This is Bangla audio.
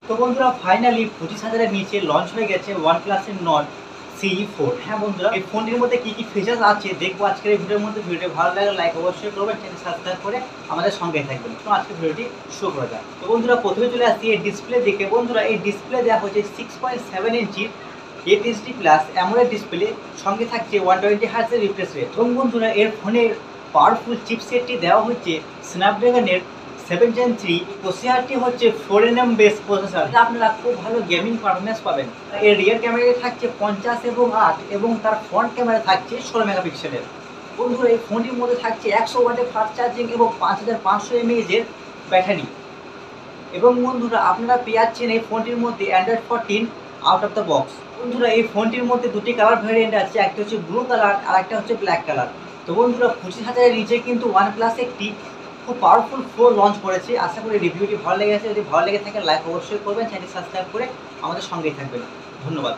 তো বন্ধুরা ফাইনালি 25,000-এর নিচে লঞ্চ হয়ে গেছে OnePlus Nord CE4। হ্যাঁ বন্ধুরা, এই ফোনটির মধ্যে কি কি ফিচার্স আছে দেখবো আজকের এই ভিডিওর মধ্যে। ভিডিও ভালো লাগলে লাইক অবশ্যই করবেন, চ্যানেল সাবস্ক্রাইব করে আমাদের সঙ্গেই থাকবেন। তো আজকে ভিডিওটি শুরু করা যাক। তো বন্ধুরা প্রথমে চলে আসছি এই ডিসপ্লে দিকে। বন্ধুরা এই ডিসপ্লে দেওয়া হচ্ছে 6.7 ইঞ্চির এইচডি প্লাস অ্যামোলেড ডিসপ্লে, সঙ্গে থাকছে 120 হার্টজের রিফ্রেশ রেট। এবং বন্ধুরা এর ফোনের পাওয়ারফুল চিপসেটটি দেওয়া হচ্ছে স্ন্যাপড্রাগনের 7 Gen 3। প্রসেসরটি হচ্ছে 4nm বেস প্রসেসর, আপনারা খুব ভালো গেমিং পারফরমেন্স পাবেন। এর রিয়ার ক্যামেরায় থাকছে 50 এবং 8 এবং তার ফ্রন্ট ক্যামেরা থাকছে 16 মেগাপিক্সেলের। বন্ধুরা এই ফোনটির মধ্যে থাকছে 100 ওয়াটের ফাস্ট চার্জিং এবং 5500 mAh এর ব্যাটারি। এবং বন্ধুরা আপনারা পেয়ে যাচ্ছেন এই ফোনটির মধ্যে Android 14 out of the box. বন্ধুরা এই ফোনটির মধ্যে দুটি কালার ভ্যারিয়েন্ট আছে, একটা হচ্ছে ব্লু কালার আর একটা হচ্ছে ব্ল্যাক কালার। তো বন্ধুরা 25,000-এর নিচে কিন্তু OnePlus একটি খুব পাওয়ারফুল ফোন লঞ্চ করেছে। আশা করি রিভিউটি ভালো লেগেছে। যদি ভালো লেগে থাকে লাইক অবশ্যই করবেন, চ্যানেল সাবস্ক্রাইব করে আমাদের সঙ্গেই থাকবেন। ধন্যবাদ।